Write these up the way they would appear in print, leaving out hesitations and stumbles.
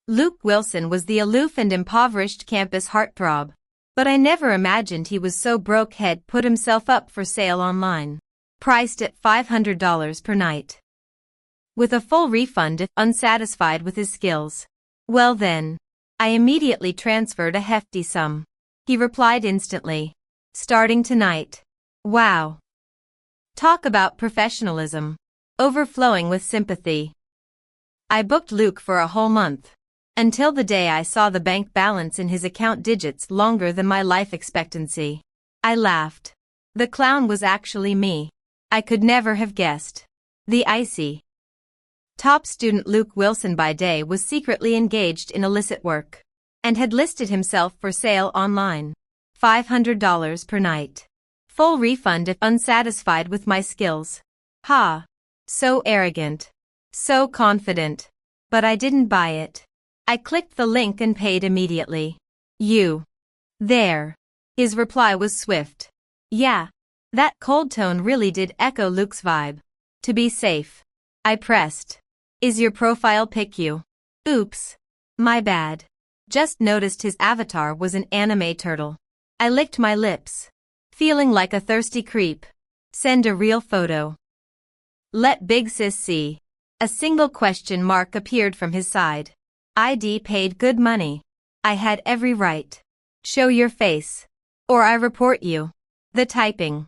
Luke Wilson was the aloof and impoverished campus heartthrob, but I never imagined he was so broke he'd put himself up for sale online. Priced at $500 per night. With a full refund if unsatisfied with his skills. Well then. I immediately transferred a hefty sum. He replied instantly. Starting tonight. Wow. Talk about professionalism. Overflowing with sympathy. I booked Luke for a whole month. Until the day I saw the bank balance in his account digits longer than my life expectancy. I laughed. The clown was actually me. I could never have guessed. The icy top student Luke Wilson by day was secretly engaged in illicit work. And had listed himself for sale online. $500 per night. Full refund if unsatisfied with my skills. Ha! So arrogant. So confident. But I didn't buy it. I clicked the link and paid immediately. You. There. His reply was swift. Yeah. That cold tone really did echo Luke's vibe. To be safe. I pressed. Is your profile pic you? Oops. My bad. Just noticed his avatar was an anime turtle. I licked my lips. Feeling like a thirsty creep. Send a real photo. Let big sis see. A single question mark appeared from his side. ID paid good money. I had every right. Show your face. Or I report you. The typing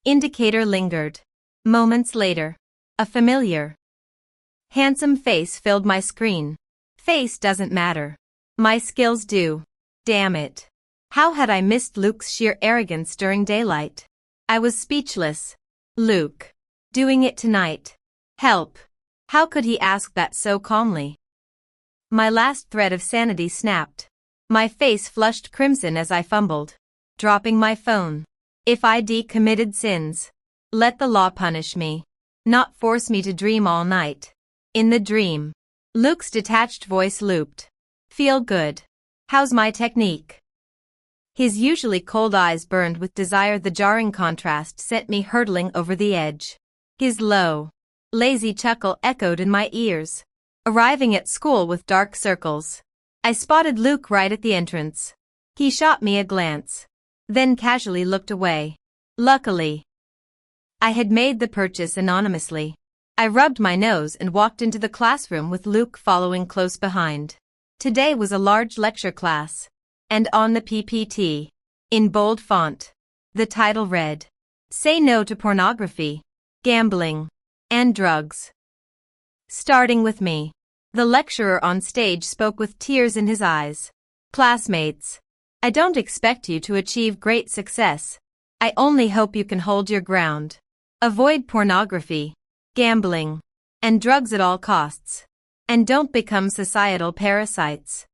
indicator lingered. Moments later. A familiar handsome face filled my screen. Face doesn't matter. My skills do. Damn it. How had I missed Luke's sheer arrogance during daylight? I was speechless. Luke. Doing it tonight. Help. How could he ask that so calmly? My last thread of sanity snapped. My face flushed crimson as I fumbled. Dropping my phone. If ID committed sins, let the law punish me. Not force me to dream all night. In the dream, Luke's detached voice looped. Feel good. How's my technique? His usually cold eyes burned with desire. The jarring contrast sent me hurtling over the edge. His low, lazy chuckle echoed in my ears. Arriving at school with dark circles. I spotted Luke right at the entrance. He shot me a glance. Then casually looked away. Luckily, I had made the purchase anonymously. I rubbed my nose and walked into the classroom with Luke following close behind. Today was a large lecture class. And on the PPT, in bold font, the title read, Say No to Pornography, Gambling, and Drugs. Starting with me. The lecturer on stage spoke with tears in his eyes. Classmates, I don't expect you to achieve great success. I only hope you can hold your ground. Avoid pornography, gambling, and drugs at all costs. And don't become societal parasites.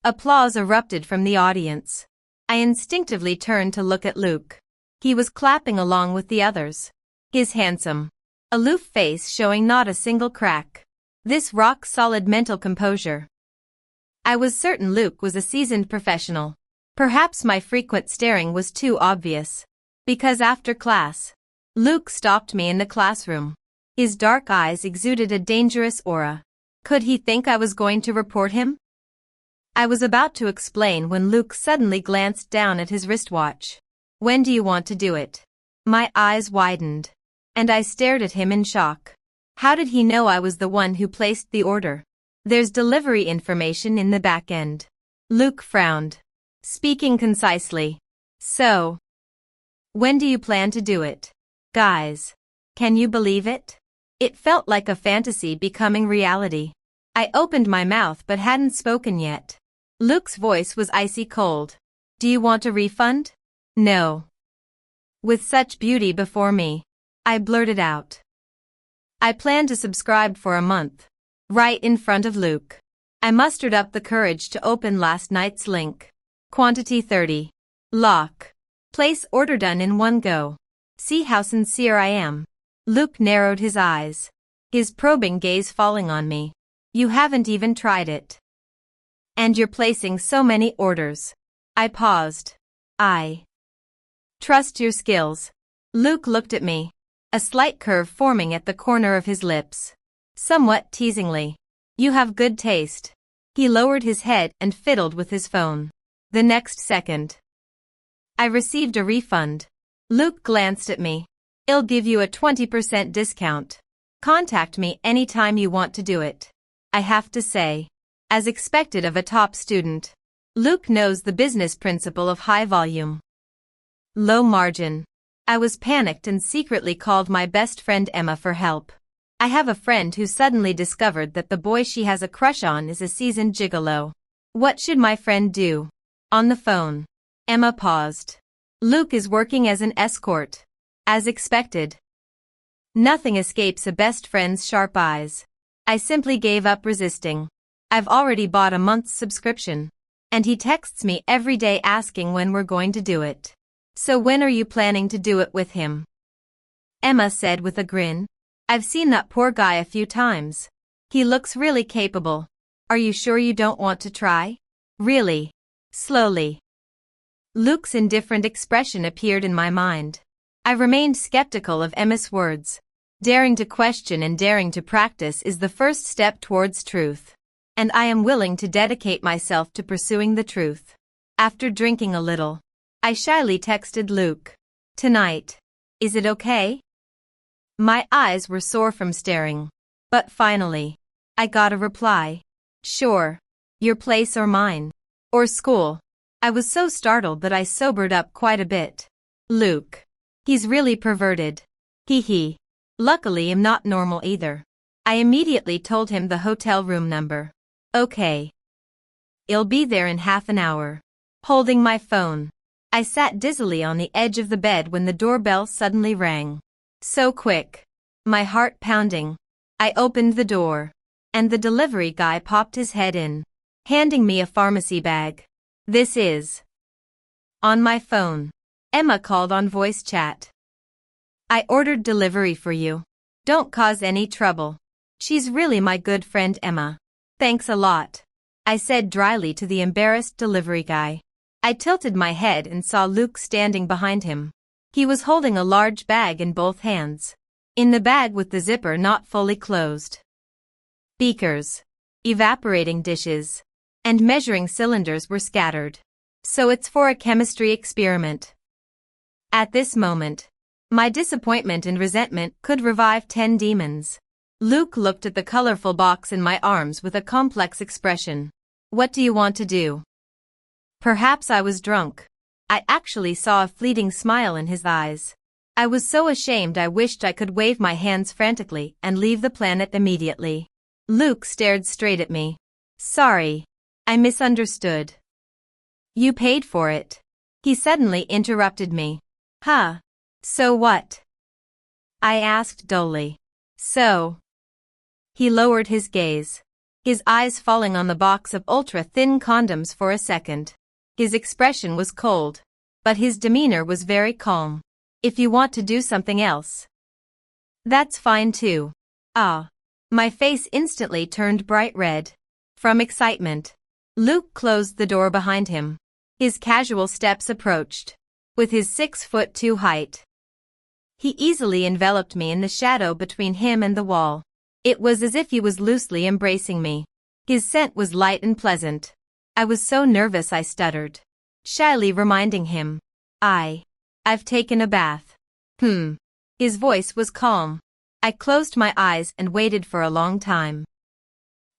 Applause erupted from the audience. I instinctively turned to look at Luke. He was clapping along with the others. His handsome, aloof face showing not a single crack. This rock-solid mental composure. I was certain Luke was a seasoned professional. Perhaps my frequent staring was too obvious. Because after class, Luke stopped me in the classroom. His dark eyes exuded a dangerous aura. Could he think I was going to report him? I was about to explain when Luke suddenly glanced down at his wristwatch. When do you want to do it? My eyes widened. And I stared at him in shock. How did he know I was the one who placed the order? There's delivery information in the back end. Luke frowned. Speaking concisely. So, when do you plan to do it? Guys, can you believe it? It felt like a fantasy becoming reality. I opened my mouth but hadn't spoken yet. Luke's voice was icy cold. Do you want a refund? No. With such beauty before me, I blurted out. I plan to subscribe for a month. Right in front of Luke. I mustered up the courage to open last night's link. Quantity 30. Lock. Place order done in one go. See how sincere I am. Luke narrowed his eyes. His probing gaze falling on me. You haven't even tried it. And you're placing so many orders. I paused. I trust your skills. Luke looked at me. A slight curve forming at the corner of his lips. Somewhat teasingly. You have good taste. He lowered his head and fiddled with his phone. The next second, I received a refund. Luke glanced at me. "I'll give you a 20% discount. Contact me anytime you want to do it." I have to say, as expected of a top student, Luke knows the business principle of high volume, low margin. I was panicked and secretly called my best friend Emma for help. I have a friend who suddenly discovered that the boy she has a crush on is a seasoned gigolo. What should my friend do? On the phone, Emma paused. "Luke is working as an escort." As expected. Nothing escapes a best friend's sharp eyes. I simply gave up resisting. I've already bought a month's subscription. And he texts me every day asking when we're going to do it. "So when are you planning to do it with him?" Emma said with a grin. "I've seen that poor guy a few times. He looks really capable. Are you sure you don't want to try?" "Really?" Slowly, Luke's indifferent expression appeared in my mind. I remained skeptical of Emma's words. Daring to question and daring to practice is the first step towards truth. And I am willing to dedicate myself to pursuing the truth. After drinking a little, I shyly texted Luke. "Tonight. Is it okay?" My eyes were sore from staring. But finally, I got a reply. "Sure. Your place or mine. Or school." I was so startled that I sobered up quite a bit. Luke. He's really perverted. Hee. Luckily I'm not normal either. I immediately told him the hotel room number. "Okay. I'll be there in half an hour." Holding my phone, I sat dizzily on the edge of the bed when the doorbell suddenly rang. So quick. My heart pounding. I opened the door. And the delivery guy popped his head in, handing me a pharmacy bag. "This is." On my phone, Emma called on voice chat. "I ordered delivery for you. Don't cause any trouble." She's really my good friend Emma. "Thanks a lot," I said dryly to the embarrassed delivery guy. I tilted my head and saw Luke standing behind him. He was holding a large bag in both hands. In the bag with the zipper not fully closed, beakers, evaporating dishes, and measuring cylinders were scattered. "So it's for a chemistry experiment." At this moment, my disappointment and resentment could revive 10 demons. Luke looked at the colorful box in my arms with a complex expression. "What do you want to do?" Perhaps I was drunk. I actually saw a fleeting smile in his eyes. I was so ashamed I wished I could wave my hands frantically and leave the planet immediately. Luke stared straight at me. "Sorry. I misunderstood." "You paid for it." He suddenly interrupted me. "Huh. So what?" I asked dully. "So." He lowered his gaze, his eyes falling on the box of ultra-thin condoms for a second. His expression was cold, but his demeanor was very calm. "If you want to do something else, that's fine too." Ah. My face instantly turned bright red. From excitement. Luke closed the door behind him. His casual steps approached. With his 6'2" height, he easily enveloped me in the shadow between him and the wall. It was as if he was loosely embracing me. His scent was light and pleasant. I was so nervous I stuttered, shyly reminding him, I've taken a bath." His voice was calm. I closed my eyes and waited for a long time.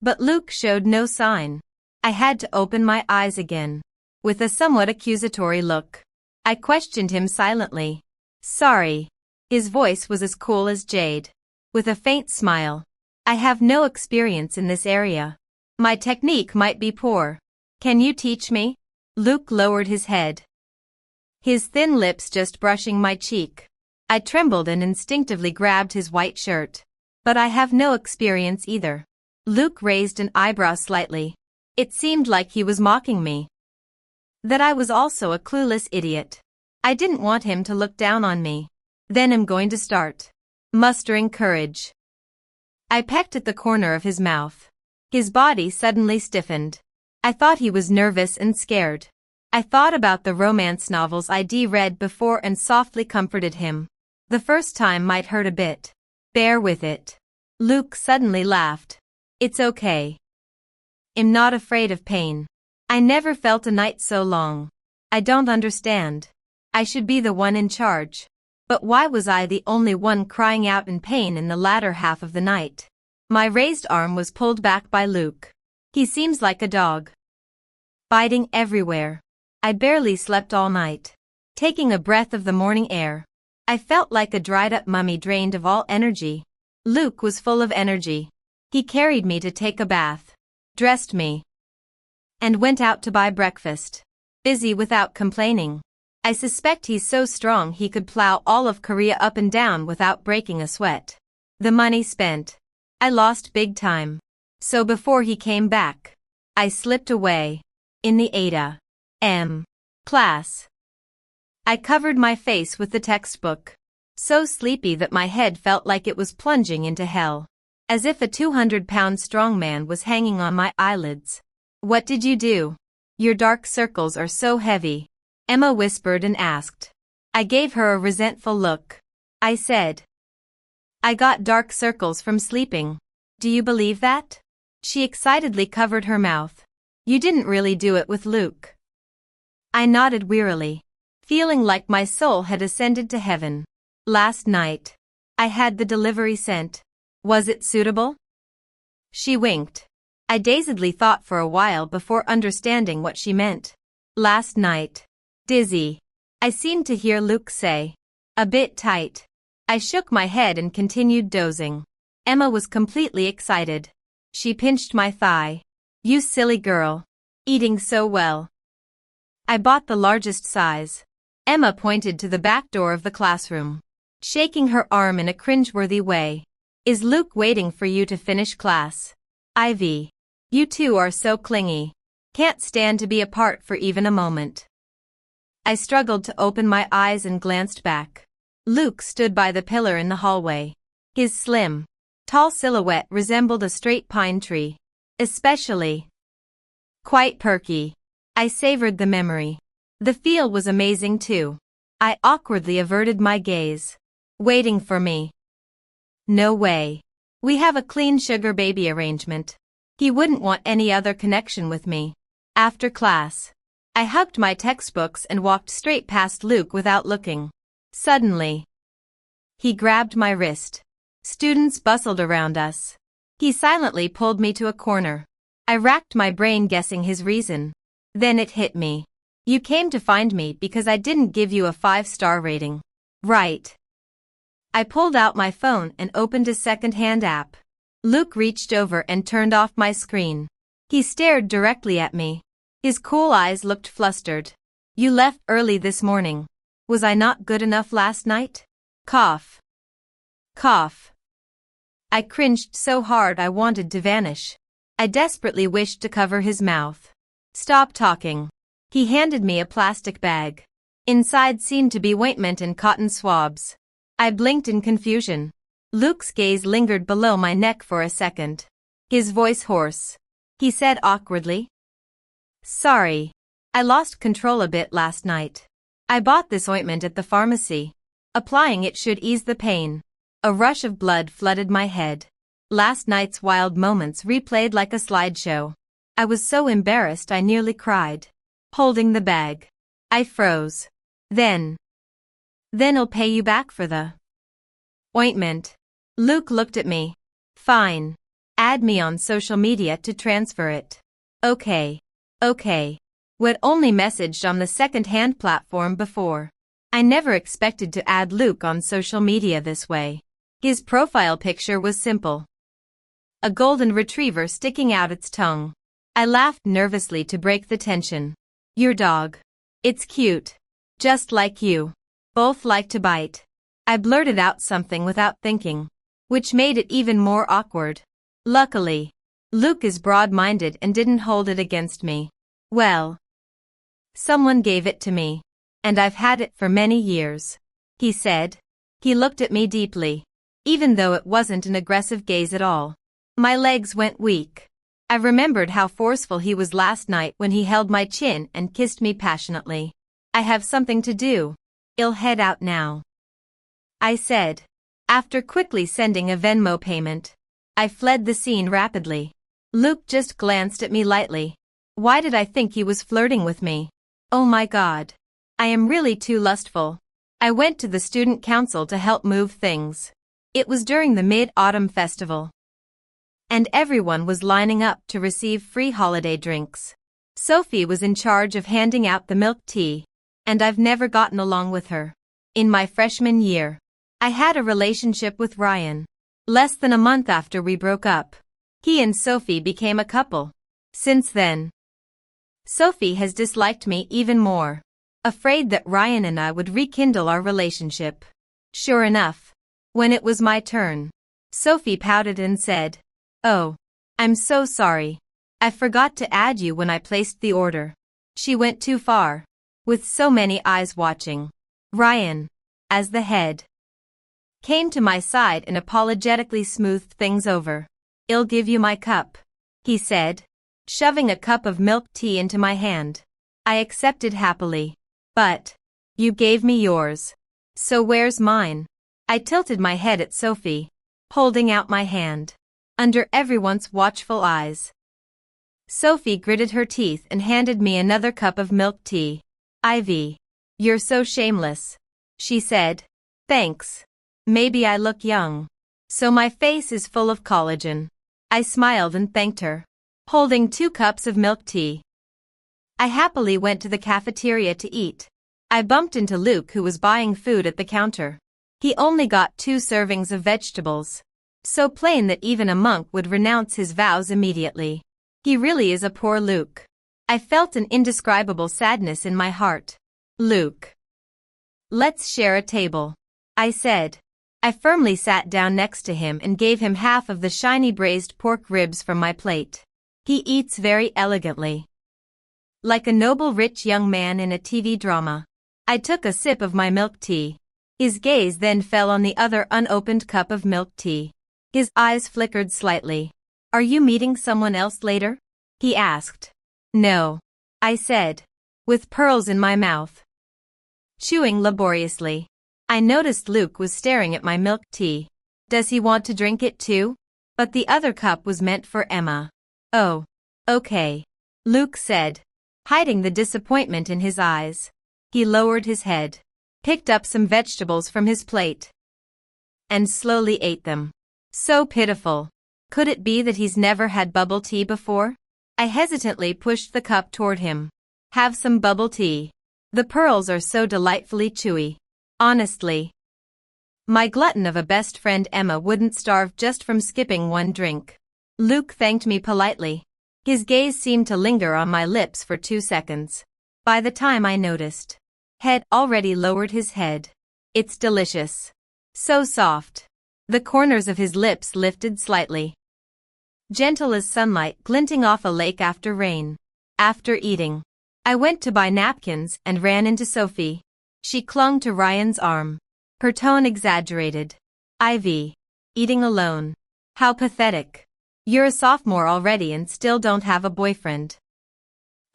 But Luke showed no sign. I had to open my eyes again. With a somewhat accusatory look, I questioned him silently. "Sorry." His voice was as cool as jade. With a faint smile. "I have no experience in this area. My technique might be poor. Can you teach me?" Luke lowered his head, his thin lips just brushing my cheek. I trembled and instinctively grabbed his white shirt. "But I have no experience either." Luke raised an eyebrow slightly. It seemed like he was mocking me. That I was also a clueless idiot. I didn't want him to look down on me. "Then I'm going to start." Mustering courage, I pecked at the corner of his mouth. His body suddenly stiffened. I thought he was nervous and scared. I thought about the romance novels I'd read before and softly comforted him. The first time might hurt a bit. "Bear with it." Luke suddenly laughed. "It's okay. am not afraid of pain. I never felt a night so long. I don't understand. I should be the one in charge. But why was I the only one crying out in pain in the latter half of the night? My raised arm was pulled back by Luke. He seems like a dog. Biting everywhere. I barely slept all night. Taking a breath of the morning air. I felt like a dried-up mummy drained of all energy. Luke was full of energy. He carried me to take a bath, dressed me, and went out to buy breakfast. Busy without complaining. I suspect he's so strong he could plow all of Korea up and down without breaking a sweat. The money spent. I lost big time. So before he came back, I slipped away. In the A.M. class. I covered my face with the textbook. So sleepy that my head felt like it was plunging into hell. As if a 200-pound strongman was hanging on my eyelids. What did you do? Your dark circles are so heavy. Emma whispered and asked. I gave her a resentful look. I said. I got dark circles from sleeping. Do you believe that? She excitedly covered her mouth. You didn't really do it with Luke. I nodded wearily, feeling like my soul had ascended to heaven. Last night, I had the delivery sent. Was it suitable? She winked. I dazedly thought for a while before understanding what she meant. Last night. Dizzy. I seemed to hear Luke say. A bit tight. I shook my head and continued dozing. Emma was completely excited. She pinched my thigh. You silly girl. Eating so well. I bought the largest size. Emma pointed to the back door of the classroom, shaking her arm in a cringeworthy way. Is Luke waiting for you to finish class? Ivy. You two are so clingy. Can't stand to be apart for even a moment. I struggled to open my eyes and glanced back. Luke stood by the pillar in the hallway. His slim, tall silhouette resembled a straight pine tree. Especially. Quite perky. I savored the memory. The feel was amazing too. I awkwardly averted my gaze. Waiting for me. No way. We have a clean sugar baby arrangement. He wouldn't want any other connection with me. After class, I hugged my textbooks and walked straight past Luke without looking. Suddenly, he grabbed my wrist. Students bustled around us. He silently pulled me to a corner. I racked my brain guessing his reason. Then it hit me. You came to find me because I didn't give you a 5-star rating. Right. I pulled out my phone and opened a second-hand app. Luke reached over and turned off my screen. He stared directly at me. His cool eyes looked flustered. You left early this morning. Was I not good enough last night? Cough. Cough. I cringed so hard I wanted to vanish. I desperately wished to cover his mouth. Stop talking. He handed me a plastic bag. Inside seemed to be ointment and cotton swabs. I blinked in confusion. Luke's gaze lingered below my neck for a second. His voice hoarse. He said awkwardly. Sorry. I lost control a bit last night. I bought this ointment at the pharmacy. Applying it should ease the pain. A rush of blood flooded my head. Last night's wild moments replayed like a slideshow. I was so embarrassed I nearly cried. Holding the bag. I froze. Then I'll pay you back for the ointment. Luke looked at me. Fine. Add me on social media to transfer it. Okay. We'd only messaged on the second-hand platform before. I never expected to add Luke on social media this way. His profile picture was simple. A golden retriever sticking out its tongue. I laughed nervously to break the tension. Your dog. It's cute. Just like you. Both like to bite. I blurted out something without thinking, which made it even more awkward. Luckily, Luke is broad-minded and didn't hold it against me. Well, someone gave it to me, and I've had it for many years, he said. He looked at me deeply, even though it wasn't an aggressive gaze at all. My legs went weak. I remembered how forceful he was last night when he held my chin and kissed me passionately. I have something to do. I'll head out now, I said. After quickly sending a Venmo payment, I fled the scene rapidly. Luke just glanced at me lightly. Why did I think he was flirting with me? Oh my God. I am really too lustful. I went to the student council to help move things. It was during the Mid-Autumn Festival, and everyone was lining up to receive free holiday drinks. Sophie was in charge of handing out the milk tea, and I've never gotten along with her. In my freshman year, I had a relationship with Ryan. Less than a month after we broke up, he and Sophie became a couple. Since then, Sophie has disliked me even more, afraid that Ryan and I would rekindle our relationship. Sure enough, when it was my turn, Sophie pouted and said, "Oh, I'm so sorry. I forgot to add you when I placed the order." She went too far, with so many eyes watching. Ryan, as the head, came to my side and apologetically smoothed things over. "I'll give you my cup," he said, shoving a cup of milk tea into my hand. I accepted happily. "But you gave me yours. So where's mine?" I tilted my head at Sophie, holding out my hand, under everyone's watchful eyes. Sophie gritted her teeth and handed me another cup of milk tea. "Ivy, you're so shameless," she said. "Thanks. Maybe I look young, so my face is full of collagen." I smiled and thanked her, holding 2 cups of milk tea. I happily went to the cafeteria to eat. I bumped into Luke, who was buying food at the counter. He only got 2 servings of vegetables, so plain that even a monk would renounce his vows immediately. He really is a poor Luke. I felt an indescribable sadness in my heart. "Luke, let's share a table," I said. I firmly sat down next to him and gave him half of the shiny braised pork ribs from my plate. He eats very elegantly, like a noble rich young man in a TV drama. I took a sip of my milk tea. His gaze then fell on the other unopened cup of milk tea. His eyes flickered slightly. "Are you meeting someone else later?" he asked. "No," I said, with pearls in my mouth, chewing laboriously. I noticed Luke was staring at my milk tea. Does he want to drink it too? But the other cup was meant for Emma. "Oh, okay," Luke said, hiding the disappointment in his eyes. He lowered his head, picked up some vegetables from his plate, and slowly ate them. So pitiful. Could it be that he's never had bubble tea before? I hesitantly pushed the cup toward him. "Have some bubble tea. The pearls are so delightfully chewy. Honestly, my glutton of a best friend Emma wouldn't starve just from skipping one drink." Luke thanked me politely. His gaze seemed to linger on my lips for 2 seconds. By the time I noticed, had already lowered his head. "It's delicious. So soft." The corners of his lips lifted slightly, gentle as sunlight glinting off a lake after rain. After eating, I went to buy napkins and ran into Sophie. She clung to Ryan's arm, her tone exaggerated. "Ivy, eating alone. How pathetic. You're a sophomore already and still don't have a boyfriend."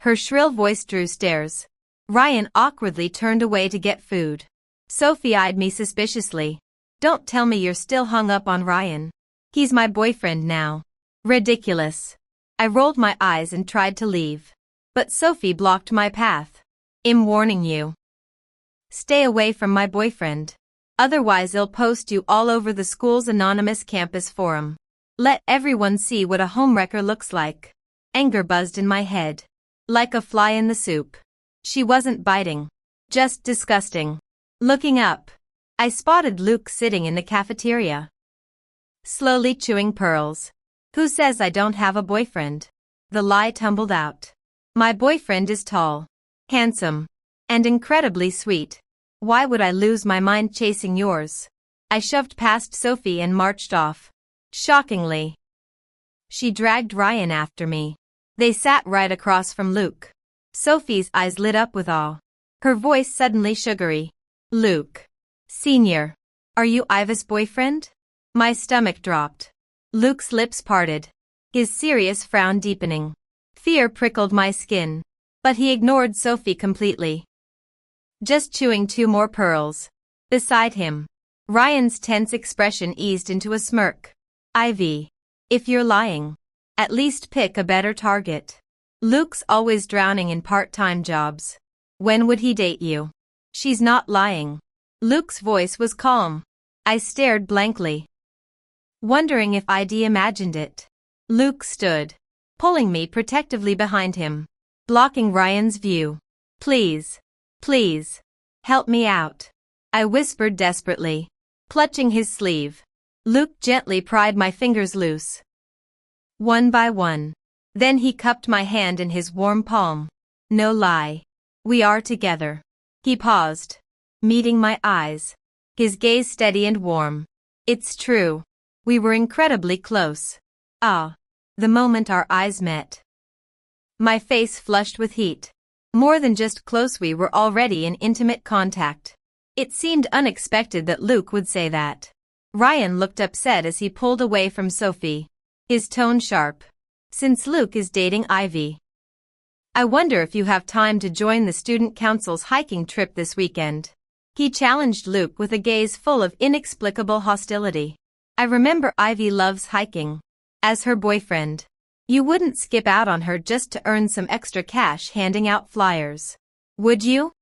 Her shrill voice drew stares. Ryan awkwardly turned away to get food. Sophie eyed me suspiciously. "Don't tell me you're still hung up on Ryan. He's my boyfriend now." Ridiculous. I rolled my eyes and tried to leave, but Sophie blocked my path. "I'm warning you. Stay away from my boyfriend. Otherwise I'll post you all over the school's anonymous campus forum. Let everyone see what a homewrecker looks like." Anger buzzed in my head, like a fly in the soup. She wasn't biting, just disgusting. Looking up, I spotted Luke sitting in the cafeteria, slowly chewing pearls. "Who says I don't have a boyfriend?" The lie tumbled out. "My boyfriend is tall, handsome, and incredibly sweet. Why would I lose my mind chasing yours?" I shoved past Sophie and marched off. Shockingly, she dragged Ryan after me. They sat right across from Luke. Sophie's eyes lit up with awe, her voice suddenly sugary. "Luke, Senior, are you Iva's boyfriend?" My stomach dropped. Luke's lips parted, his serious frown deepening. Fear prickled my skin, but he ignored Sophie completely, just chewing 2 more pearls. Beside him, Ryan's tense expression eased into a smirk. "Ivy, if you're lying, At least pick a better target. Luke's always drowning in part-time jobs. When would he date you? She's not lying. Luke's voice was calm. I stared blankly, wondering if I'd imagined it. Luke stood, pulling me protectively behind him, blocking Ryan's view. Please, please, help me out, I whispered desperately, clutching his sleeve. Luke gently pried my fingers loose, one by one. Then he cupped my hand in his warm palm. No lie. We are together. He paused, meeting my eyes, his gaze steady and warm. It's true. We were incredibly close. Ah, the moment our eyes met. My face flushed with heat. More than just close, we were already in intimate contact. It seemed unexpected that Luke would say that. Ryan looked upset as he pulled away from Sophie, his tone sharp. Since Luke is dating Ivy, I wonder if you have time to join the student council's hiking trip this weekend. He challenged Luke with a gaze full of inexplicable hostility. I remember Ivy loves hiking. As her boyfriend, you wouldn't skip out on her just to earn some extra cash handing out flyers, would you?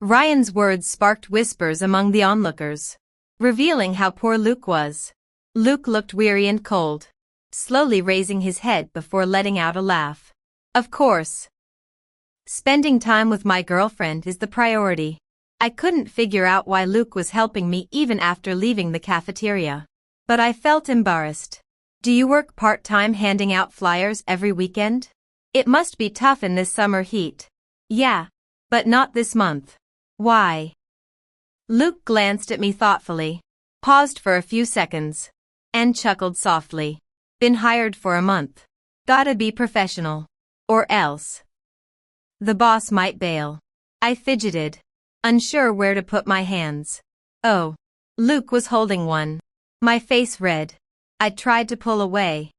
Ryan's words sparked whispers among the onlookers, revealing how poor Luke was. Luke looked weary and cold, slowly raising his head before letting out a laugh. Of course. Spending time with my girlfriend is the priority. I couldn't figure out why Luke was helping me even after leaving the cafeteria. But I felt embarrassed. Do you work part-time handing out flyers every weekend? It must be tough in this summer heat. Yeah, but not this month. Why? Luke glanced at me thoughtfully, paused for a few seconds, and chuckled softly. Been hired for a month. Gotta be professional. Or else the boss might bail. I fidgeted, unsure where to put my hands. Oh, Luke was holding one. My face red. I tried to pull away,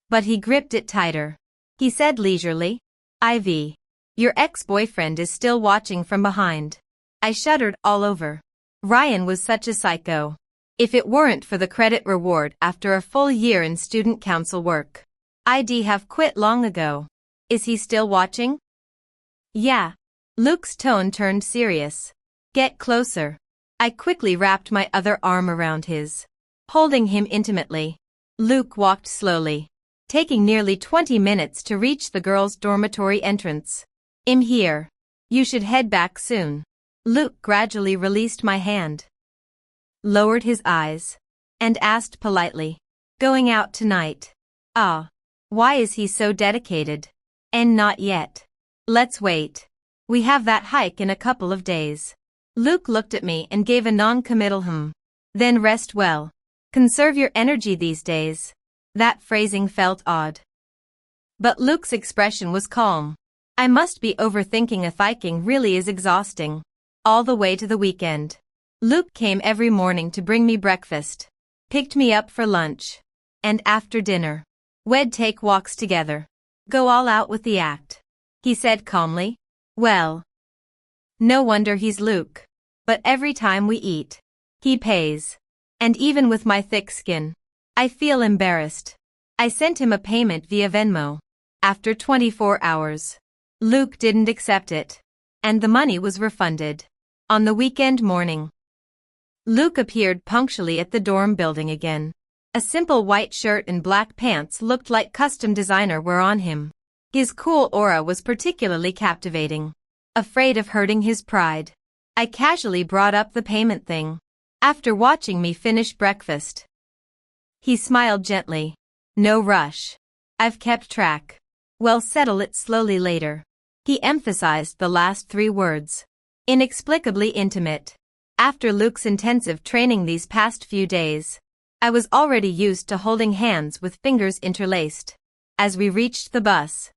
but he gripped it tighter. He said leisurely, Ivy, your ex-boyfriend is still watching from behind. I shuddered all over. Ryan was such a psycho. If it weren't for the credit reward after a full year in student council work, I'd have quit long ago. Is he still watching? Yeah. Luke's tone turned serious. Get closer. I quickly wrapped my other arm around his, holding him intimately. Luke walked slowly, taking nearly 20 minutes to reach the girls' dormitory entrance. I'm here. You should head back soon. Luke gradually released my hand, lowered his eyes, and asked politely, going out tonight? Ah, why is he so dedicated? And not yet. Let's wait. We have that hike in a couple of days. Luke looked at me and gave a non-committal Then rest well. Conserve your energy these days. That phrasing felt odd, but Luke's expression was calm. I must be overthinking if hiking really is exhausting. All the way to the weekend. Luke came every morning to bring me breakfast, picked me up for lunch, and after dinner, we'd take walks together. Go all out with the act, he said calmly. Well, no wonder he's Luke. But every time we eat, he pays. And even with my thick skin, I feel embarrassed. I sent him a payment via Venmo. After 24 hours, Luke didn't accept it, and the money was refunded. On the weekend morning, Luke appeared punctually at the dorm building again. A simple white shirt and black pants looked like custom designer were on him. His cool aura was particularly captivating. Afraid of hurting his pride, I casually brought up the payment thing. After watching me finish breakfast, he smiled gently. No rush. I've kept track. We'll settle it slowly later. He emphasized the last 3 words. Inexplicably intimate. After Luke's intensive training these past few days, I was already used to holding hands with fingers interlaced. As we reached the bus,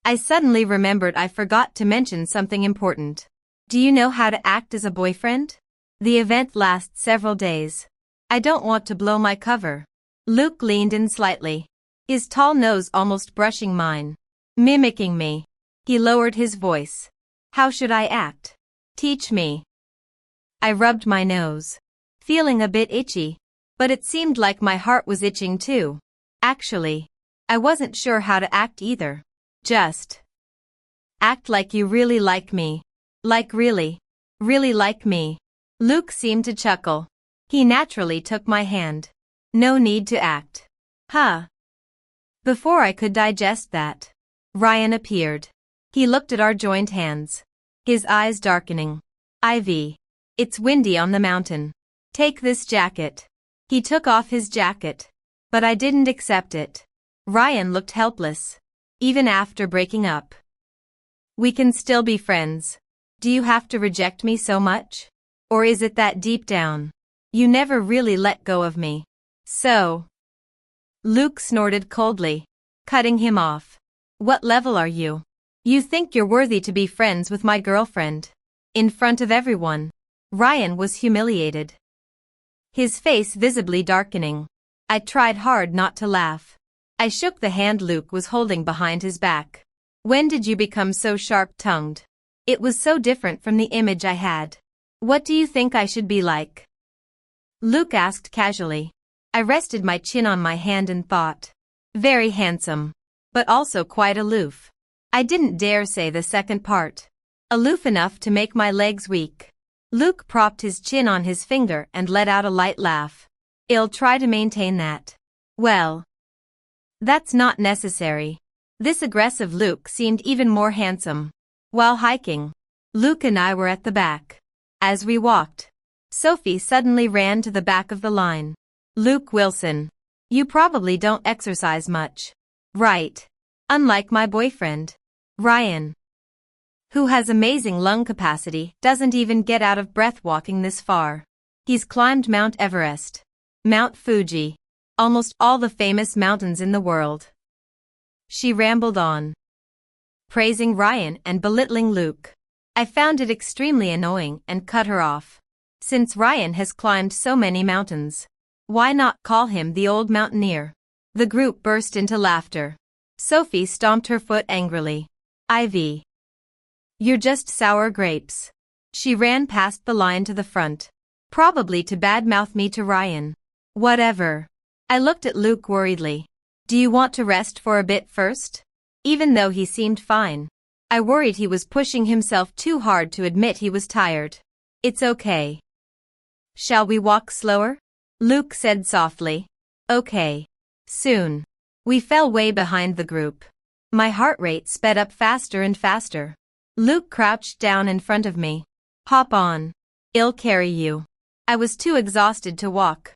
I suddenly remembered I forgot to mention something important. Do you know how to act as a boyfriend? The event lasts several days. I don't want to blow my cover. Luke leaned in slightly, his tall nose almost brushing mine. Mimicking me, he lowered his voice. How should I act? Teach me. I rubbed my nose, feeling a bit itchy, but it seemed like my heart was itching too. Actually, I wasn't sure how to act either. Just act like you really like me. Like really, really like me. Luke seemed to chuckle. He naturally took my hand. No need to act. Huh. Before I could digest that, Ryan appeared. He looked at our joined hands, his eyes darkening. Ivy. It's windy on the mountain. Take this jacket. He took off his jacket, but I didn't accept it. Ryan looked helpless. Even after breaking up. We can still be friends. Do you have to reject me so much? Or is it that deep down, you never really let go of me? So. Luke snorted coldly, cutting him off. What level are you? You think you're worthy to be friends with my girlfriend? In front of everyone. Ryan was humiliated. His face visibly darkening. I tried hard not to laugh. I shook the hand Luke was holding behind his back. When did you become so sharp-tongued? It was so different from the image I had. What do you think I should be like? Luke asked casually. I rested my chin on my hand and thought. Very handsome. But also quite aloof. I didn't dare say the second part. Aloof enough to make my legs weak. Luke propped his chin on his finger and let out a light laugh. I'll try to maintain that. Well. That's not necessary. This aggressive Luke seemed even more handsome. While hiking, Luke and I were at the back. As we walked, Sophie suddenly ran to the back of the line. Luke Wilson. You probably don't exercise much. Right. Unlike my boyfriend, Ryan, who has amazing lung capacity, doesn't even get out of breath walking this far. He's climbed Mount Everest, Mount Fuji, almost all the famous mountains in the world. She rambled on, praising Ryan and belittling Luke. I found it extremely annoying and cut her off. Since Ryan has climbed so many mountains, why not call him the old mountaineer? The group burst into laughter. Sophie stomped her foot angrily. Ivy. You're just sour grapes. She ran past the line to the front, probably to badmouth me to Ryan. Whatever. I looked at Luke worriedly. Do you want to rest for a bit first? Even though he seemed fine, I worried he was pushing himself too hard to admit he was tired. It's okay. Shall we walk slower? Luke said softly. Okay. Soon. We fell way behind the group. My heart rate sped up faster and faster. Luke crouched down in front of me. Hop on. I'll carry you. I was too exhausted to walk.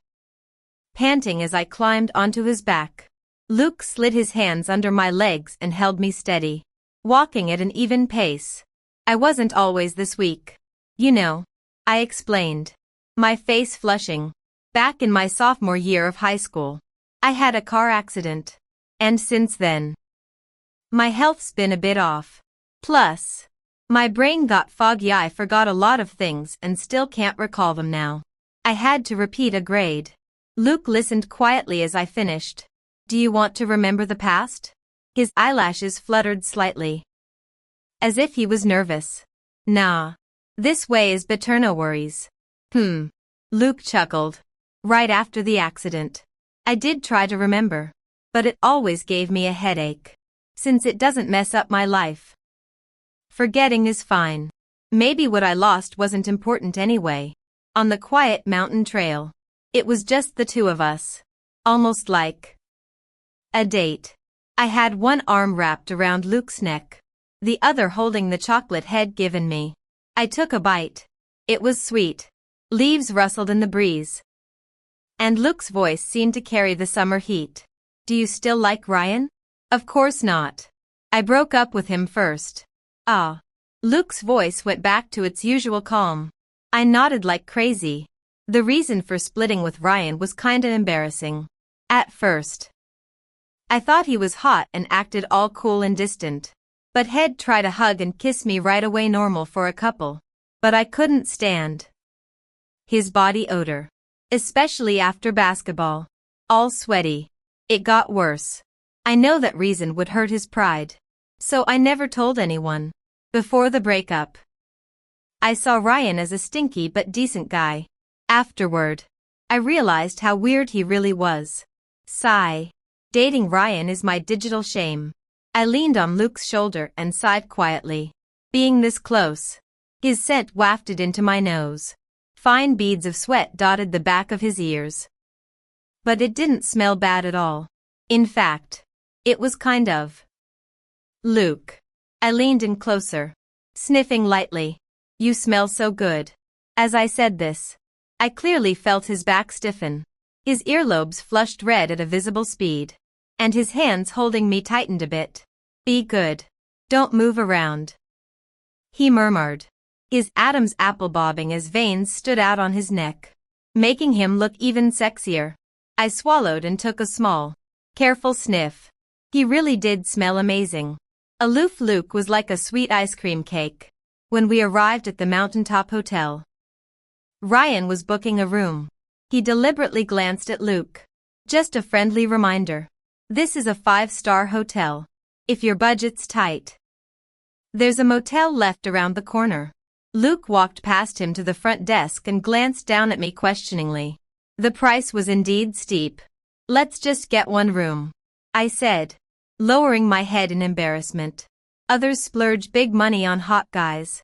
Panting as I climbed onto his back, Luke slid his hands under my legs and held me steady, walking at an even pace. I wasn't always this weak. You know, I explained, my face flushing. Back in my sophomore year of high school, I had a car accident. And since then, my health's been a bit off. Plus, my brain got foggy. I forgot a lot of things and still can't recall them now. I had to repeat a grade. Luke listened quietly as I finished. Do you want to remember the past? His eyelashes fluttered slightly, as if he was nervous. Nah. This way is better, no worries. Luke chuckled. Right after the accident, I did try to remember, but it always gave me a headache. Since it doesn't mess up my life, forgetting is fine. Maybe what I lost wasn't important anyway. On the quiet mountain trail, it was just the two of us. Almost like a date. I had one arm wrapped around Luke's neck, the other holding the chocolate head given me. I took a bite. It was sweet. Leaves rustled in the breeze, and Luke's voice seemed to carry the summer heat. Do you still like Ryan? Of course not. I broke up with him first. Ah. Luke's voice went back to its usual calm. I nodded like crazy. The reason for splitting with Ryan was kinda embarrassing. At first, I thought he was hot and acted all cool and distant. But he'd try to hug and kiss me right away, normal for a couple. But I couldn't stand his body odor. Especially after basketball. All sweaty. It got worse. I know that reason would hurt his pride. So I never told anyone. Before the breakup, I saw Ryan as a stinky but decent guy. Afterward, I realized how weird he really was. Sigh. Dating Ryan is my digital shame. I leaned on Luke's shoulder and sighed quietly. Being this close. His scent wafted into my nose. Fine beads of sweat dotted the back of his ears. But it didn't smell bad at all. In fact, it was kind of. Luke. I leaned in closer, sniffing lightly. You smell so good. As I said this, I clearly felt his back stiffen. His earlobes flushed red at a visible speed. And his hands holding me tightened a bit. Be good. Don't move around. He murmured. His Adam's apple bobbing as veins stood out on his neck, making him look even sexier. I swallowed and took a small, careful sniff. He really did smell amazing. Aloof Luke was like a sweet ice cream cake. When we arrived at the mountaintop hotel, Ryan was booking a room. He deliberately glanced at Luke. Just a friendly reminder. This is a 5-star hotel. If your budget's tight, there's a motel left around the corner. Luke walked past him to the front desk and glanced down at me questioningly. The price was indeed steep. Let's just get one room, I said, lowering my head in embarrassment. Others splurge big money on hot guys.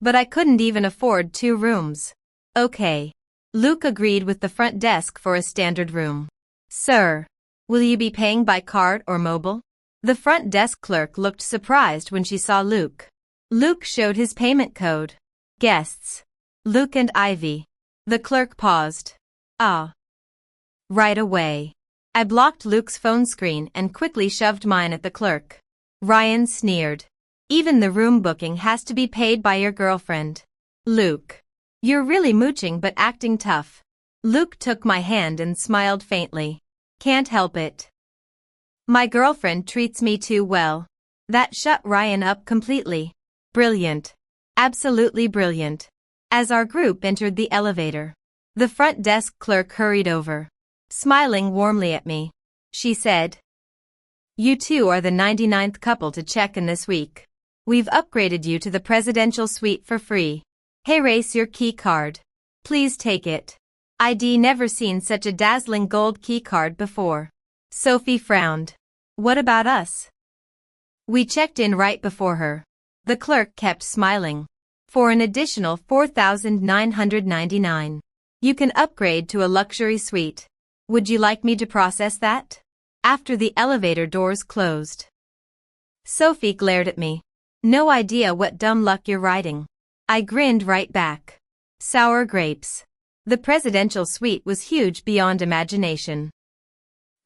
But I couldn't even afford 2 rooms. Okay. Luke agreed with the front desk for a standard room. Sir, will you be paying by card or mobile? The front desk clerk looked surprised when she saw Luke. Luke showed his payment code. Guests. Luke and Ivy. The clerk paused. Ah. Right away. I blocked Luke's phone screen and quickly shoved mine at the clerk. Ryan sneered. Even the room booking has to be paid by your girlfriend. Luke. You're really mooching but acting tough. Luke took my hand and smiled faintly. Can't help it. My girlfriend treats me too well. That shut Ryan up completely. Brilliant. Absolutely brilliant. As our group entered the elevator, the front desk clerk hurried over, smiling warmly at me. She said, You two are the 99th couple to check in this week. We've upgraded you to the presidential suite for free. Hey, race your key card. Please take it. I'd never seen such a dazzling gold key card before. Sophie frowned. What about us? We checked in right before her. The clerk kept smiling. For an additional $4,999. You can upgrade to a luxury suite. Would you like me to process that? After the elevator doors closed, Sophie glared at me. No idea what dumb luck you're riding. I grinned right back. Sour grapes. The presidential suite was huge beyond imagination.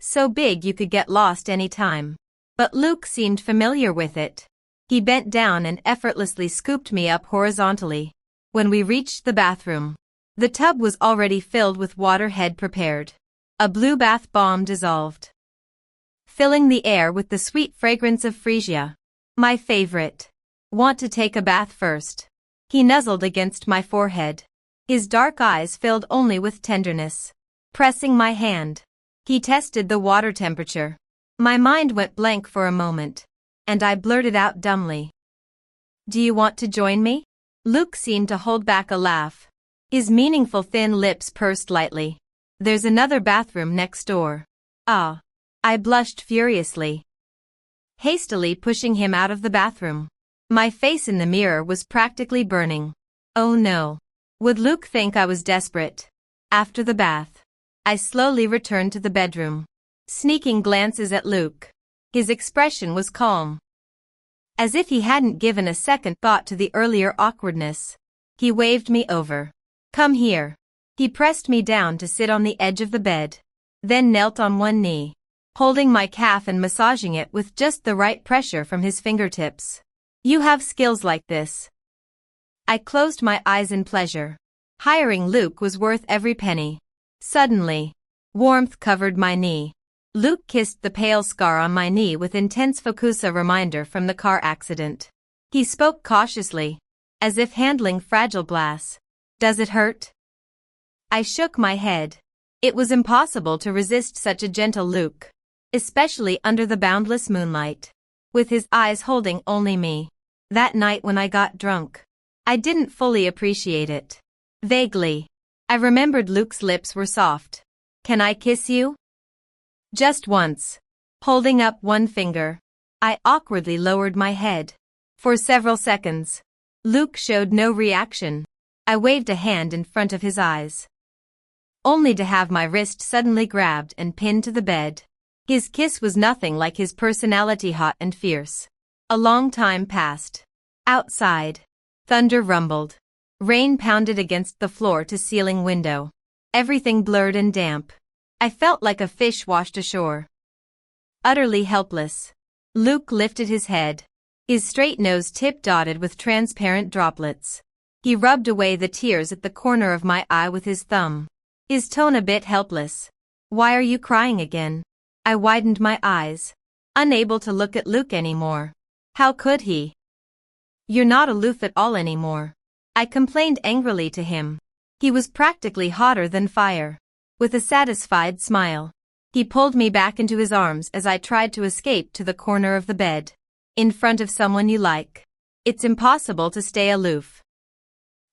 So big you could get lost any time. But Luke seemed familiar with it. He bent down and effortlessly scooped me up horizontally. When we reached the bathroom, the tub was already filled with water head prepared. A blue bath bomb dissolved, filling the air with the sweet fragrance of freesia. My favorite. Want to take a bath first? He nuzzled against my forehead. His dark eyes filled only with tenderness. Pressing my hand, he tested the water temperature. My mind went blank for a moment, and I blurted out dumbly. Do you want to join me? Luke seemed to hold back a laugh. His meaningful thin lips pursed lightly. There's another bathroom next door. Ah. I blushed furiously, hastily pushing him out of the bathroom. My face in the mirror was practically burning. Oh no. Would Luke think I was desperate? After the bath, I slowly returned to the bedroom, sneaking glances at Luke. His expression was calm, as if he hadn't given a second thought to the earlier awkwardness. He waved me over. Come here. He pressed me down to sit on the edge of the bed, then knelt on one knee, holding my calf and massaging it with just the right pressure from his fingertips. You have skills like this. I closed my eyes in pleasure. Hiring Luke was worth every penny. Suddenly, warmth covered my knee. Luke kissed the pale scar on my knee with intense focus, a reminder from the car accident. He spoke cautiously, as if handling fragile glass. Does it hurt? I shook my head. It was impossible to resist such a gentle Luke, especially under the boundless moonlight, with his eyes holding only me. That night when I got drunk, I didn't fully appreciate it. Vaguely, I remembered Luke's lips were soft. Can I kiss you? Just once. Holding up one finger. I awkwardly lowered my head. For several seconds. Luke showed no reaction. I waved a hand in front of his eyes. Only to have my wrist suddenly grabbed and pinned to the bed. His kiss was nothing like his personality, hot and fierce. A long time passed. Outside. Thunder rumbled. Rain pounded against the floor-to-ceiling window. Everything blurred and damp. I felt like a fish washed ashore. Utterly helpless. Luke lifted his head. His straight nose tip dotted with transparent droplets. He rubbed away the tears at the corner of my eye with his thumb. His tone a bit helpless. Why are you crying again? I widened my eyes. Unable to look at Luke anymore. How could he? You're not aloof at all anymore. I complained angrily to him. He was practically hotter than fire. With a satisfied smile. He pulled me back into his arms as I tried to escape to the corner of the bed. In front of someone you like. It's impossible to stay aloof.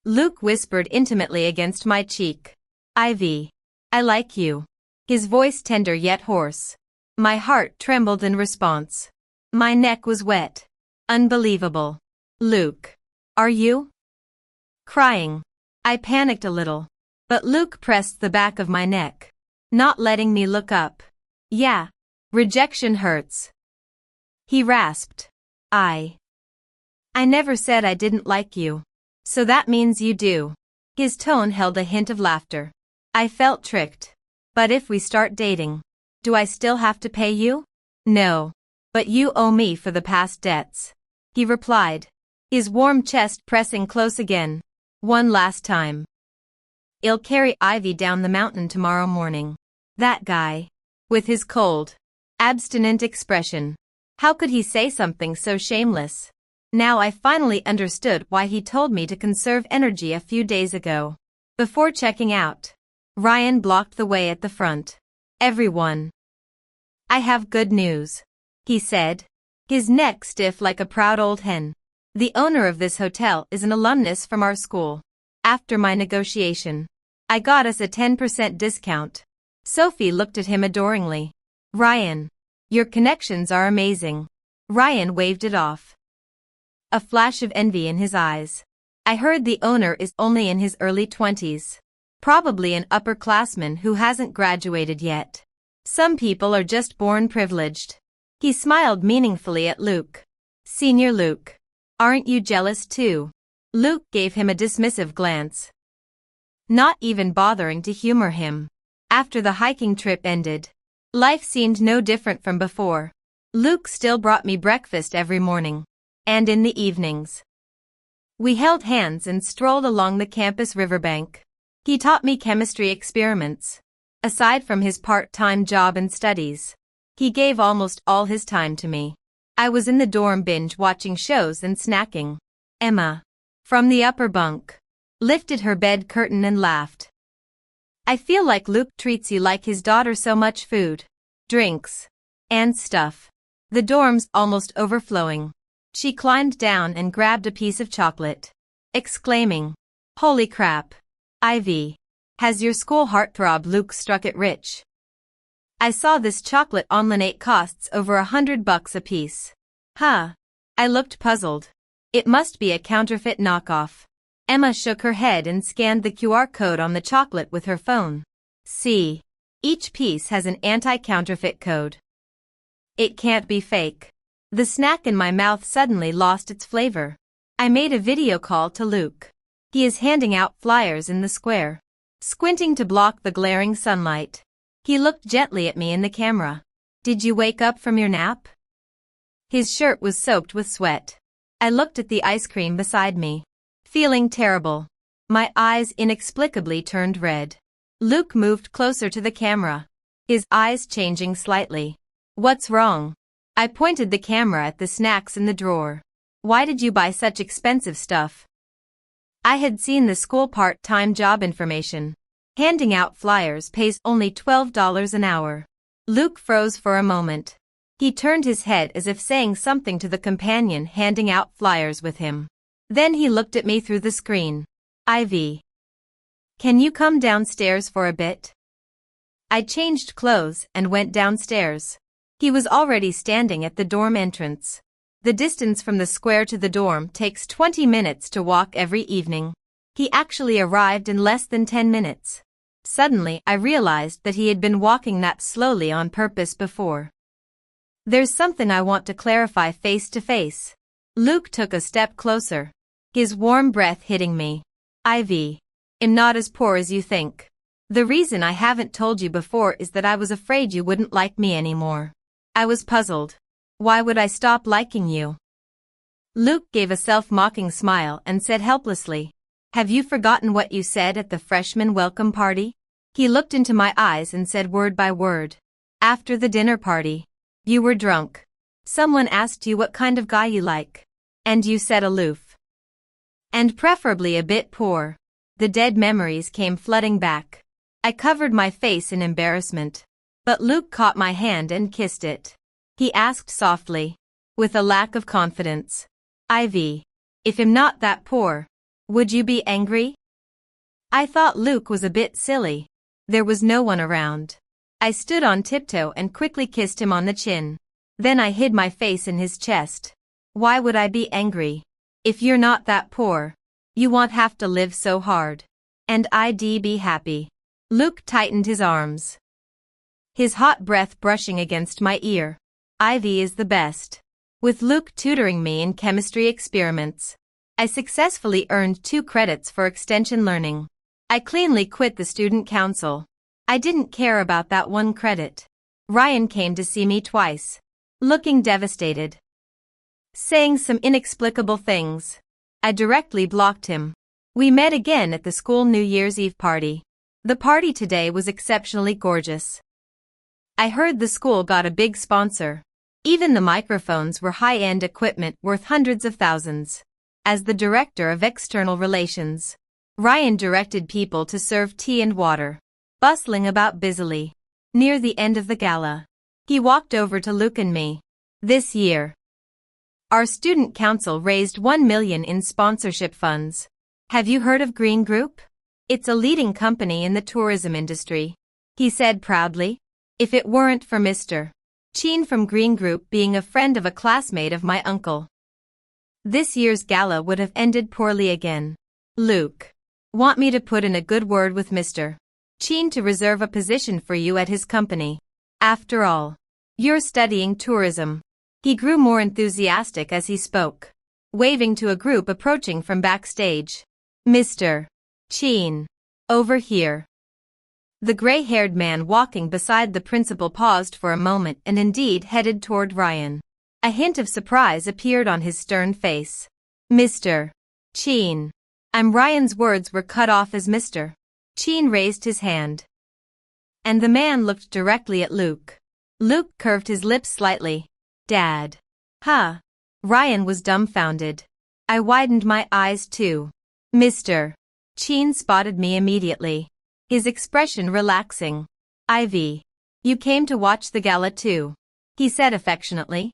Luke whispered intimately against my cheek. Ivy. I like you. His voice tender yet hoarse. My heart trembled in response. My neck was wet. Unbelievable. Luke. Are you? Crying. I panicked a little. But Luke pressed the back of my neck. Not letting me look up. Yeah. Rejection hurts. He rasped. I never said I didn't like you. So that means you do. His tone held a hint of laughter. I felt tricked. But if we start dating, do I still have to pay you? No. But you owe me for the past debts. He replied. His warm chest pressing close again. One last time. I'll carry Ivy down the mountain tomorrow morning. That guy. With his cold, abstinent expression. How could he say something so shameless? Now I finally understood why he told me to conserve energy a few days ago. Before checking out, Ryan blocked the way at the front. Everyone. I have good news. He said. His neck stiff like a proud old hen. The owner of this hotel is an alumnus from our school. After my negotiation, I got us a 10% discount. Sophie looked at him adoringly. Ryan. Your connections are amazing. Ryan waved it off. A flash of envy in his eyes. I heard the owner is only in his early 20s. Probably an upperclassman who hasn't graduated yet. Some people are just born privileged. He smiled meaningfully at Luke. Senior Luke. Aren't you jealous too? Luke gave him a dismissive glance. Not even bothering to humor him. After the hiking trip ended, life seemed no different from before. Luke still brought me breakfast every morning. And in the evenings. We held hands and strolled along the campus riverbank. He taught me chemistry experiments. Aside from his part-time job and studies, he gave almost all his time to me. I was in the dorm binge watching shows and snacking. Emma, from the upper bunk, lifted her bed curtain and laughed. I feel like Luke treats you like his daughter, so much food, drinks, and stuff. The dorm's almost overflowing. She climbed down and grabbed a piece of chocolate, exclaiming, Holy crap. Ivy. Has your school heartthrob Luke struck it rich? I saw this chocolate online. It costs over $100 a piece. Huh. I looked puzzled. It must be a counterfeit knockoff. Emma shook her head and scanned the QR code on the chocolate with her phone. See. Each piece has an anti-counterfeit code. It can't be fake. The snack in my mouth suddenly lost its flavor. I made a video call to Luke. He is handing out flyers in the square, squinting to block the glaring sunlight. He looked gently at me in the camera. Did you wake up from your nap? His shirt was soaked with sweat. I looked at the ice cream beside me, feeling terrible. My eyes inexplicably turned red. Luke moved closer to the camera, his eyes changing slightly. What's wrong? I pointed the camera at the snacks in the drawer. Why did you buy such expensive stuff? I had seen the school part-time job information. Handing out flyers pays only $12 an hour. Luke froze for a moment. He turned his head as if saying something to the companion handing out flyers with him. Then he looked at me through the screen. Ivy. Can you come downstairs for a bit? I changed clothes and went downstairs. He was already standing at the dorm entrance. The distance from the square to the dorm takes 20 minutes to walk every evening. He actually arrived in less than 10 minutes. Suddenly, I realized that he had been walking that slowly on purpose before. There's something I want to clarify face to face. Luke took a step closer. His warm breath hitting me. I'm not as poor as you think. The reason I haven't told you before is that I was afraid you wouldn't like me anymore. I was puzzled. Why would I stop liking you? Luke gave a self-mocking smile and said helplessly, "Have you forgotten what you said at the freshman welcome party?" He looked into my eyes and said word by word. "After the dinner party. You were drunk. Someone asked you what kind of guy you like. And you said aloof. And preferably a bit poor." The dead memories came flooding back. I covered my face in embarrassment. But Luke caught my hand and kissed it. He asked softly, with a lack of confidence, If I'm not that poor, would you be angry?" I thought Luke was a bit silly. There was no one around. I stood on tiptoe and quickly kissed him on the chin. Then I hid my face in his chest. "Why would I be angry? If you're not that poor, you won't have to live so hard. And I'd be happy." Luke tightened his arms. His hot breath brushing against my ear. Ivy is the best. With Luke tutoring me in chemistry experiments, I successfully earned 2 credits for extension learning. I cleanly quit the student council. I didn't care about that 1 credit. Ryan came to see me twice, looking devastated, saying some inexplicable things. I directly blocked him. We met again at the school New Year's Eve party. The party today was exceptionally gorgeous. I heard the school got a big sponsor. Even the microphones were high-end equipment worth hundreds of thousands. As the director of external relations, Ryan directed people to serve tea and water, bustling about busily. Near the end of the gala, he walked over to Luke and me. "This year, our student council raised $1 million in sponsorship funds. Have you heard of Green Group? It's a leading company in the tourism industry," he said proudly. "If it weren't for Mr. Cheen from Green Group being a friend of a classmate of my uncle, this year's gala would have ended poorly again. Luke, want me to put in a good word with Mr. Cheen to reserve a position for you at his company. After all, you're studying tourism." He grew more enthusiastic as he spoke, waving to a group approaching from backstage. "Mr. Cheen, over here." The gray-haired man walking beside the principal paused for a moment and indeed headed toward Ryan. A hint of surprise appeared on his stern face. "Mr. Cheen." Ryan's words were cut off as Mr. Cheen raised his hand, and the man looked directly at Luke. Luke curved his lips slightly. "Dad." "Huh?" Ryan was dumbfounded. I widened my eyes too. Mr. Cheen spotted me immediately, his expression relaxing. "Ivy, you came to watch the gala too," he said affectionately,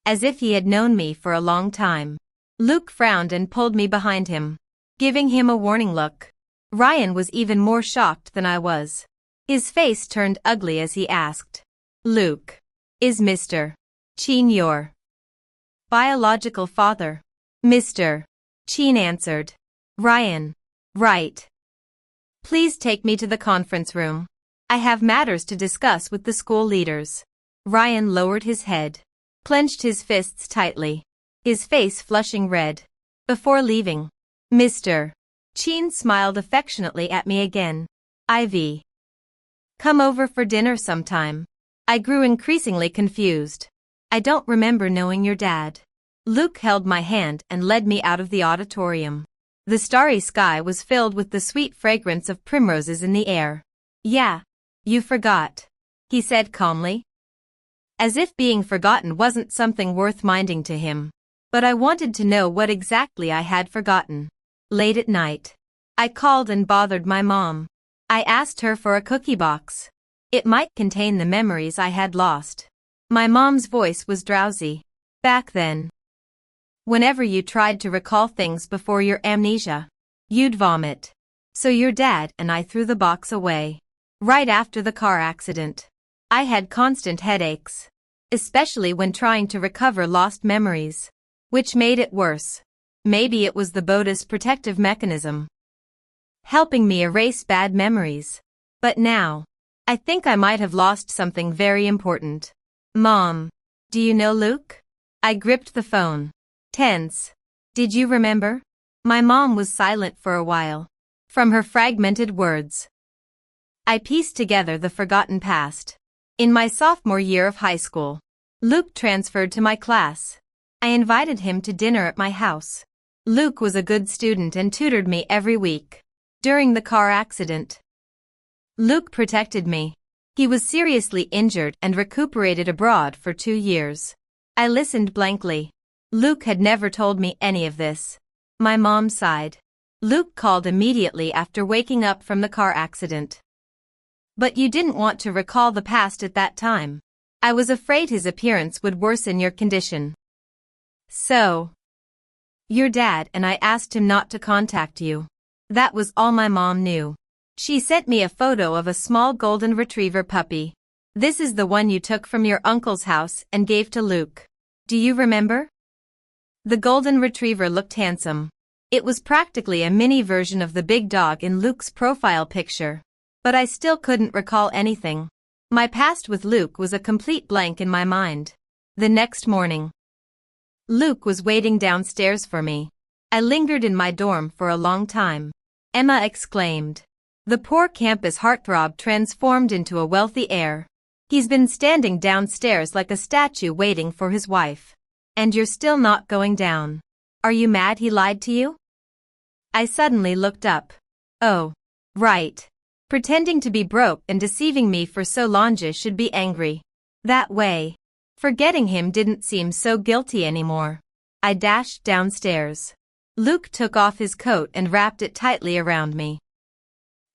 as if he had known me for a long time. Luke frowned and pulled me behind him, giving him a warning look. Ryan was even more shocked than I was. His face turned ugly as he asked, "Luke, is Mr. Cheen your biological father?" Mr. Cheen answered. "Ryan, right. Please take me to the conference room. I have matters to discuss with the school leaders." Ryan lowered his head, clenched his fists tightly, his face flushing red. Before leaving, Mr. Cheen smiled affectionately at me again. "Ivy, come over for dinner sometime." I grew increasingly confused. "I don't remember knowing your dad." Luke held my hand and led me out of the auditorium. The starry sky was filled with the sweet fragrance of primroses in the air. "Yeah, you forgot," he said calmly, as if being forgotten wasn't something worth minding to him. But I wanted to know what exactly I had forgotten. Late at night, I called and bothered my mom. I asked her for a cookie box. It might contain the memories I had lost. My mom's voice was drowsy. "Back then, whenever you tried to recall things before your amnesia, you'd vomit. So your dad and I threw the box away." Right after the car accident, I had constant headaches, especially when trying to recover lost memories, which made it worse. Maybe it was the boda's protective mechanism, helping me erase bad memories. But now, I think I might have lost something very important. Mom, do you know Luke? I gripped the phone, tense. Did you remember? My mom was silent for a while. From her fragmented words, I pieced together the forgotten past. In my sophomore year of high school, Luke transferred to my class. I invited him to dinner at my house. Luke was a good student and tutored me every week. During the car accident, Luke protected me. He was seriously injured and recuperated abroad for 2 years. I listened blankly. Luke had never told me any of this. My mom sighed. Luke called immediately after waking up from the car accident. But you didn't want to recall the past at that time. I was afraid his appearance would worsen your condition. So, your dad and I asked him not to contact you. That was all my mom knew. She sent me a photo of a small golden retriever puppy. This is the one you took from your uncle's house and gave to Luke. Do you remember? The golden retriever looked handsome. It was practically a mini version of the big dog in Luke's profile picture. But I still couldn't recall anything. My past with Luke was a complete blank in my mind. The next morning, Luke was waiting downstairs for me. I lingered in my dorm for a long time. Emma exclaimed. The poor campus heartthrob transformed into a wealthy heir. He's been standing downstairs like a statue waiting for his wife. And you're still not going down. Are you mad he lied to you? I suddenly looked up. Oh, right. Pretending to be broke and deceiving me for so long should be angry. That way, forgetting him didn't seem so guilty anymore. I dashed downstairs. Luke took off his coat and wrapped it tightly around me.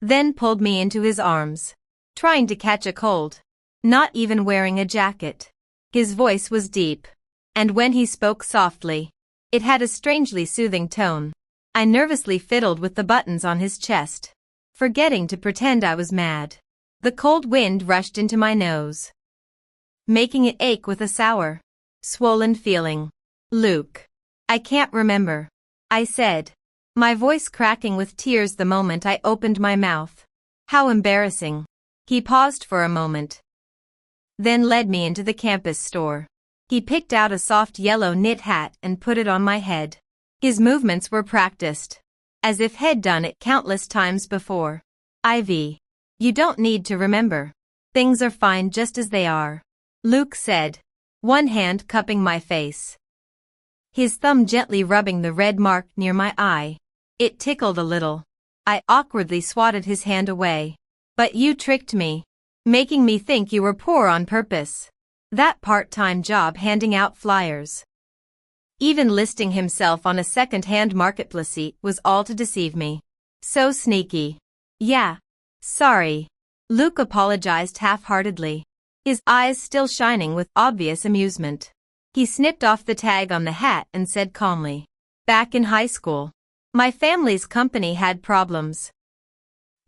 Then pulled me into his arms, trying to catch a cold. Not even wearing a jacket. His voice was deep, and when he spoke softly, it had a strangely soothing tone. I nervously fiddled with the buttons on his chest, forgetting to pretend I was mad. The cold wind rushed into my nose, making it ache with a sour, swollen feeling. Luke. I can't remember, I said, my voice cracking with tears the moment I opened my mouth. How embarrassing. He paused for a moment, then led me into the campus store. He picked out a soft yellow knit hat and put it on my head. His movements were practiced, as if he'd done it countless times before. Ivy, you don't need to remember. Things are fine just as they are, Luke said, one hand cupping my face, his thumb gently rubbing the red mark near my eye. It tickled a little. I awkwardly swatted his hand away. But you tricked me, making me think you were poor on purpose. That part-time job handing out flyers, even listing himself on a second-hand marketplace, was all to deceive me. So sneaky. Yeah. Sorry. Luke apologized half-heartedly, his eyes still shining with obvious amusement. He snipped off the tag on the hat and said calmly, back in high school, my family's company had problems.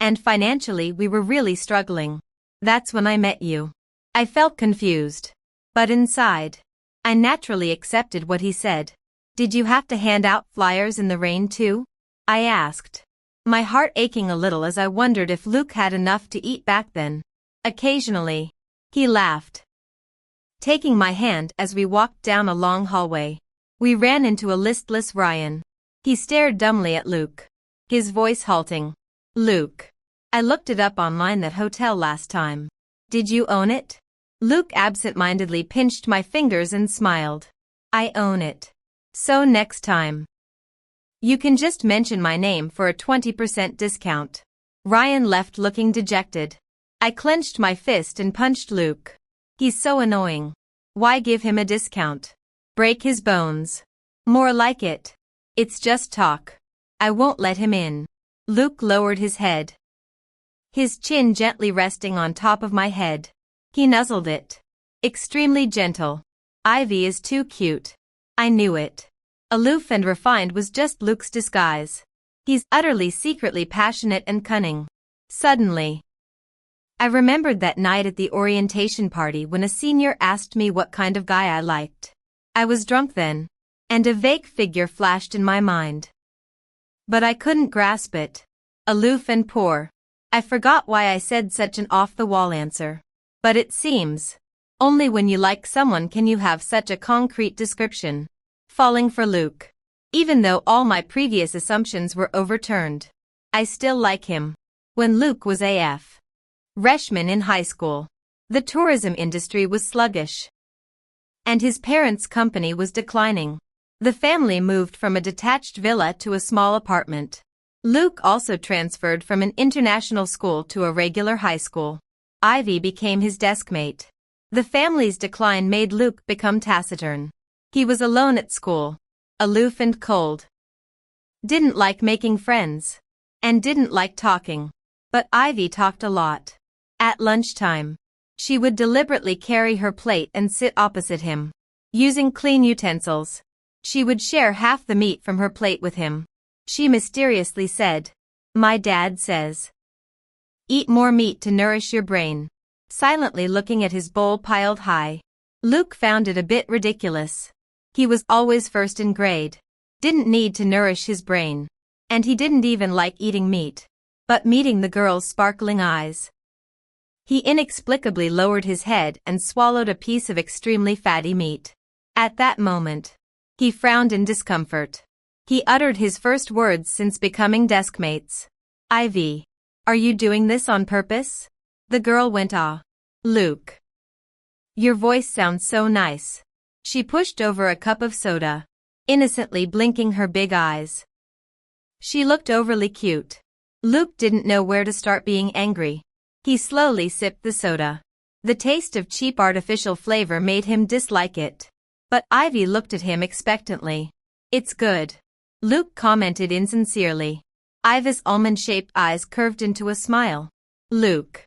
And financially we were really struggling. That's when I met you. I felt confused. But inside, I naturally accepted what he said. Did you have to hand out flyers in the rain too? I asked, my heart aching a little as I wondered if Luke had enough to eat back then. Occasionally, he laughed, taking my hand as we walked down a long hallway. We ran into a listless Ryan. He stared dumbly at Luke, his voice halting. Luke. I looked it up online, that hotel last time. Did you own it? Luke absent-mindedly pinched my fingers and smiled. I own it. So next time, you can just mention my name for a 20% discount. Ryan left looking dejected. I clenched my fist and punched Luke. He's so annoying. Why give him a discount? Break his bones. More like it. It's just talk. I won't let him in. Luke lowered his head, his chin gently resting on top of my head. He nuzzled it. Extremely gentle. Ivy is too cute. I knew it. Aloof and refined was just Luke's disguise. He's utterly secretly passionate and cunning. Suddenly, I remembered that night at the orientation party when a senior asked me what kind of guy I liked. I was drunk then, and a vague figure flashed in my mind. But I couldn't grasp it. Aloof and poor. I forgot why I said such an off-the-wall answer. But it seems, only when you like someone can you have such a concrete description. Falling for Luke. Even though all my previous assumptions were overturned, I still like him. When Luke was a freshman in high school, the tourism industry was sluggish, and his parents' company was declining. The family moved from a detached villa to a small apartment. Luke also transferred from an international school to a regular high school. Ivy became his deskmate. The family's decline made Luke become taciturn. He was alone at school, aloof and cold. Didn't like making friends, and didn't like talking. But Ivy talked a lot. At lunchtime, she would deliberately carry her plate and sit opposite him. Using clean utensils, she would share half the meat from her plate with him. She mysteriously said, "My dad says, eat more meat to nourish your brain," silently looking at his bowl piled high. Luke found it a bit ridiculous. He was always first in grade, didn't need to nourish his brain, and he didn't even like eating meat. But meeting the girl's sparkling eyes, he inexplicably lowered his head and swallowed a piece of extremely fatty meat. At that moment, he frowned in discomfort. He uttered his first words since becoming deskmates. "Ivy, are you doing this on purpose?" The girl went, "Ah, Luke. Your voice sounds so nice." She pushed over a cup of soda, innocently blinking her big eyes. She looked overly cute. Luke didn't know where to start being angry. He slowly sipped the soda. The taste of cheap artificial flavor made him dislike it. But Ivy looked at him expectantly. "It's good," Luke commented insincerely. Ivy's almond-shaped eyes curved into a smile. "Luke,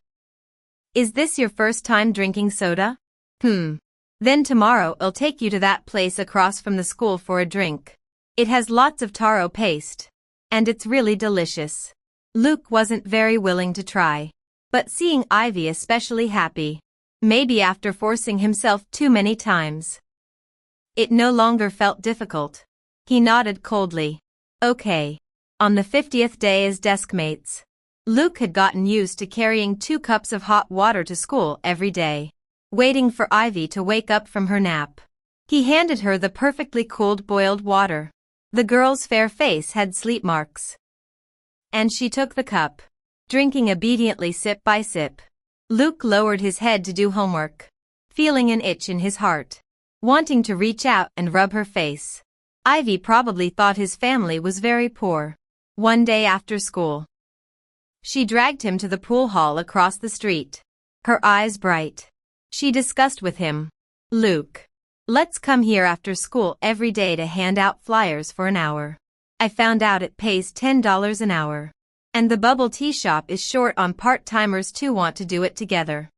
is this your first time drinking soda? Then tomorrow I'll take you to that place across from the school for a drink. It has lots of taro paste, and it's really delicious." Luke wasn't very willing to try, but seeing Ivy especially happy, maybe after forcing himself too many times, it no longer felt difficult. He nodded coldly. Okay. On the 50th day as deskmates, Luke had gotten used to carrying 2 cups of hot water to school every day, waiting for Ivy to wake up from her nap. He handed her the perfectly cooled boiled water. The girl's fair face had sleep marks, and she took the cup, drinking obediently sip by sip. Luke lowered his head to do homework, feeling an itch in his heart, wanting to reach out and rub her face. Ivy probably thought his family was very poor. One day after school, she dragged him to the pool hall across the street, her eyes bright. She discussed with him, "Luke, let's come here after school every day to hand out flyers for an hour. I found out it pays $10 an hour. And the bubble tea shop is short on part-timers too. Want to do it together?"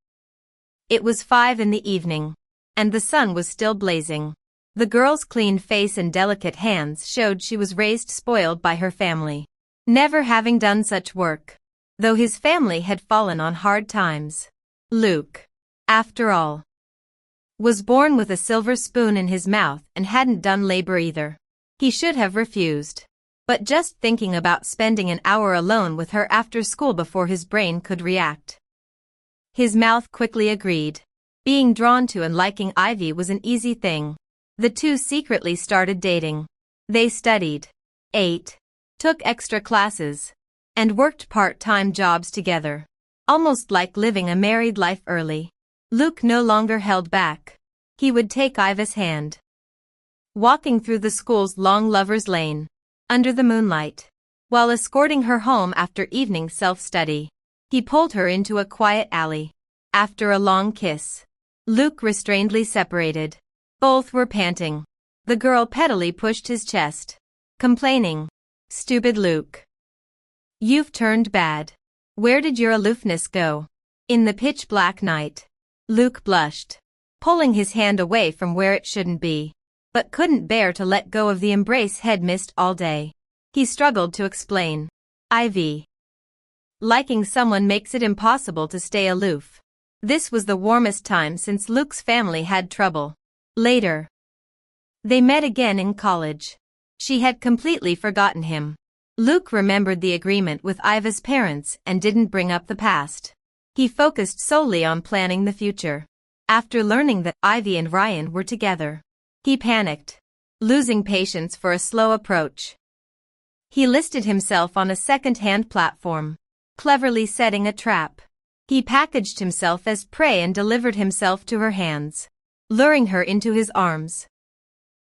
It was 5 in the evening, and the sun was still blazing. The girl's clean face and delicate hands showed she was raised spoiled by her family, never having done such work, though his family had fallen on hard times. Luke, after all, was born with a silver spoon in his mouth and hadn't done labor either. He should have refused. But just thinking about spending an hour alone with her after school before his brain could react, his mouth quickly agreed. Being drawn to and liking Ivy was an easy thing. The two secretly started dating. They studied, ate, took extra classes, and worked part-time jobs together, almost like living a married life early. Luke no longer held back. He would take Ivy's hand, walking through the school's long lover's lane, under the moonlight, while escorting her home after evening self-study. He pulled her into a quiet alley. After a long kiss, Luke restrainedly separated. Both were panting. The girl pettily pushed his chest, complaining, "Stupid Luke. You've turned bad. Where did your aloofness go?" In the pitch-black night, Luke blushed, pulling his hand away from where it shouldn't be, but couldn't bear to let go of the embrace he'd missed all day. He struggled to explain. "Ivy, Liking someone makes it impossible to stay aloof. This was the warmest time since Luke's family had trouble. Later, they met again in college. She had completely forgotten him. Luke remembered the agreement with Iva's parents and didn't bring up the past. He focused solely on planning the future. After learning that Ivy and Ryan were together, he panicked, losing patience for a slow approach. He listed himself on a second-hand platform, cleverly setting a trap. He packaged himself as prey and delivered himself to her hands, luring her into his arms.